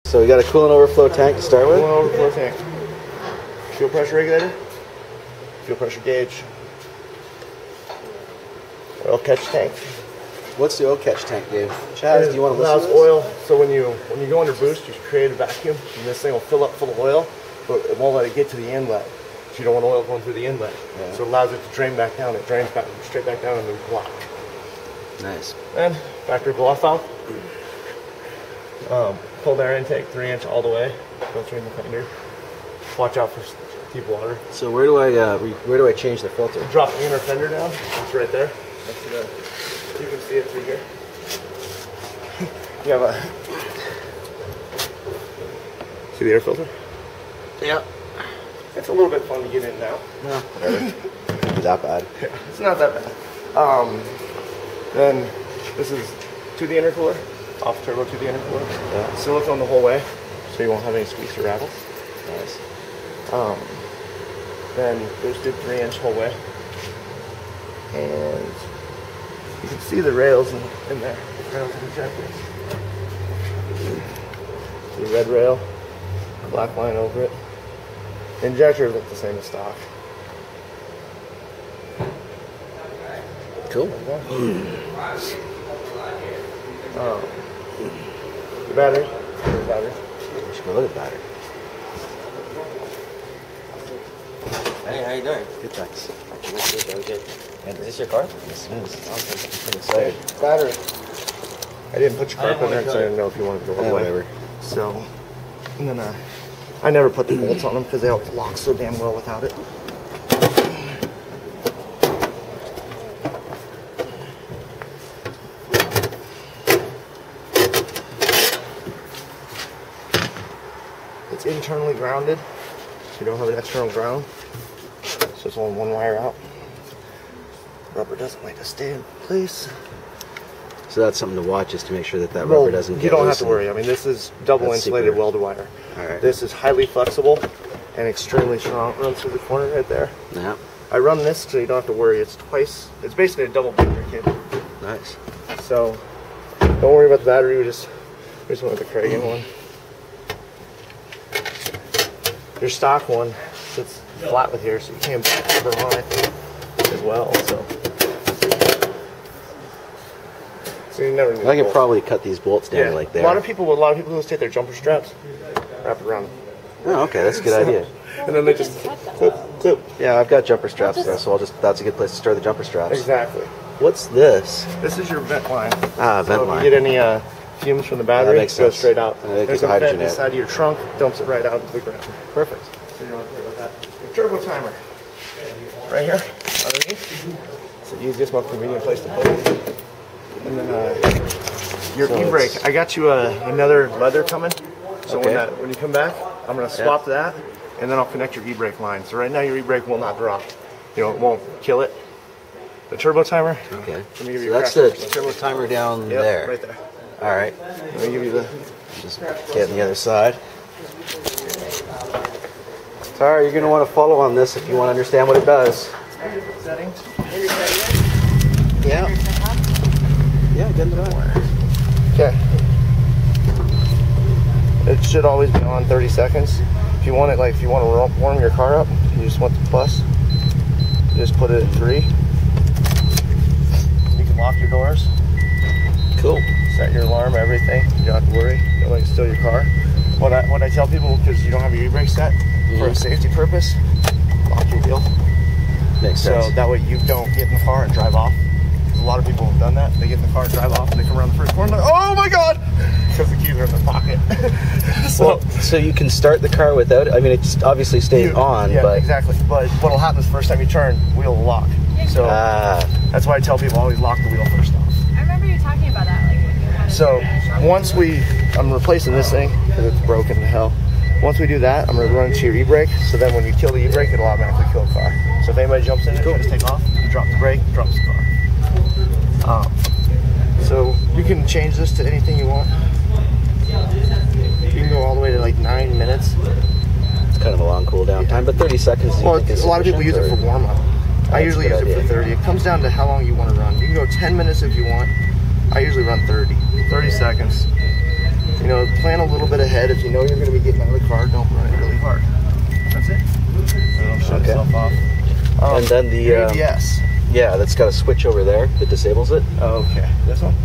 So we got a coolant overflow tank to start with. Coolant overflow tank. Fuel pressure regulator. Fuel pressure gauge. Oil catch tank. What's the oil catch tank, Dave? Chaz, do you want to listen to this? Oil. So when you go under boost, you create a vacuum, and this thing will fill up full of oil, but it won't let it get to the inlet. So you don't want oil going through the inlet. Yeah. So it allows it to drain back down. It drains back straight back down in the block. Nice. And factory blow-off valve. Cold air intake, 3-inch all the way. Filtering the fender. Watch out for deep water. So where do I change the filter? Drop the inner fender down. It's right there. You can see it through here. You have see the air filter? Yeah. It's a little bit fun to get in now. No, whatever. It's that bad. Yeah, it's not that bad. Then this is to the intercooler, off turbo to the intercooler. Yeah. Silicone the whole way, so you won't have any squeaks or rattles. Nice. Then boosted 3-inch whole way, and you can see the rails in there. Rails and injectors. The red rail, black line over it. The injectors look the same as stock. Cool. The battery. The battery. We should go look at the battery. Hey, how you doing? Good, thanks. Very good. And is this your car? Yes, it is. Awesome. I'm pretty excited. Battery. I didn't put your car in there because I didn't know if you wanted to go all the way. Whatever. So, and then I never put the bolts on them because they always lock so damn well without it. It's internally grounded, so you don't have an external ground. So it's only one wire out. Rubber doesn't like to stay in place. So that's something to watch, just to make sure that rubber doesn't get You don't have loose to worry. I mean, this is double insulated weld wire. All right. This is highly flexible and extremely strong. It runs through the corner right there. Yeah. I run this so you don't have to worry. It's twice. It's basically a double breaker kit. Nice. So don't worry about the battery. We just went with the Kragen one. Your stock one sits flat with here, so you can't put it on it as well. So you never need I can probably cut these bolts down like there. A lot of people will take their jumper straps, wrap it around. Oh, okay, that's a good idea. And then they just clip. Yeah, I've got jumper straps though, so that's a good place to store the jumper straps. Exactly. What's this? This is your vent line. Ah, vent line. If you get any fumes from the battery, that makes sense. goes straight out. There's a vent hydrogen inside of your trunk, dumps it right out into the ground. Perfect. So you don't have to worry about that. Your turbo timer. Right here, underneath. It's the easiest, most convenient place to put it. And then your e-brake. I got you another leather coming. So when you come back, I'm going to swap that, and then I'll connect your e-brake line. So right now your e-brake will not drop. You know, it won't kill it. The turbo timer. Okay. Let me give you so that's the turbo timer down there. Right there. All right. Let me give you the. Just get on the other side. Tara, you're going to want to follow on this if you want to understand what it does. Settings. Yeah. Yeah, get it on. Okay. It should always be on 30 seconds. If you want it, like if you want to warm your car up, you just want the plus. You just put it at 3. You can lock your doors. Cool. Set your alarm, everything. You don't have to worry. Nobody can steal your car. What I tell people, because you don't have your e-brake set, for a safety purpose, lock your wheel. Makes sense. So that way you don't get in the car and drive off. A lot of people have done that. They get in the car and drive off, and they come around the first corner and like, oh my god! Because the keys are in their pocket. So you can start the car without it? I mean, it just obviously stays on, yeah, but... exactly. But what'll happen is the first time you turn, wheel will lock. So that's why I tell people always lock the wheel first off. I remember you talking about that, like when you had So once I'm replacing this thing, because it's broken to hell. Once we do that, I'm going to run to your e-brake, so then when you kill the e-brake, it'll automatically kill the car. So if anybody jumps in it, tries to take off, you drop the brake, it drops the car. So you can change this to anything you want. You can go all the way to like 9 minutes. It's kind of a long cool down time, but 30 seconds is Well, a lot of people use it for warm-up. I usually use it for 30. It comes down to how long you want to run. You can go 10 minutes if you want. I usually run 30. 30 seconds. You know, plan a little bit ahead. If you know you're going to be getting out of the car, don't run it really hard. That's it. It'll shut itself off. And then the ABS. Yeah, that's got a switch over there that disables it. Okay, this one.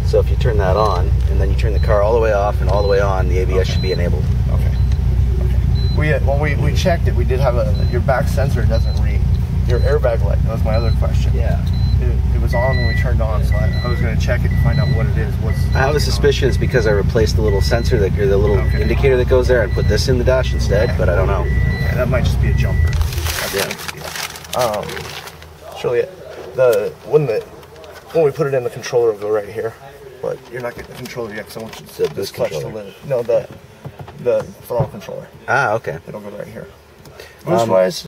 So if you turn that on, and then you turn the car all the way off and all the way on, the ABS should be enabled. Okay. When we checked it, we did have your back sensor doesn't read. Your airbag light. That was my other question. Yeah. It was on when we turned on, so I was going to check it and find out what it is. I have a suspicion it's because I replaced the little sensor, or the little indicator that goes there, and put this in the dash instead, but I don't know. Yeah, that might just be a jumper. Surely when we put it in, the controller will go right here, but you're not getting the controller yet, because I want you to this clutch to controller. lid. No, the throttle controller. Ah, okay. It'll go right here. Boost wise,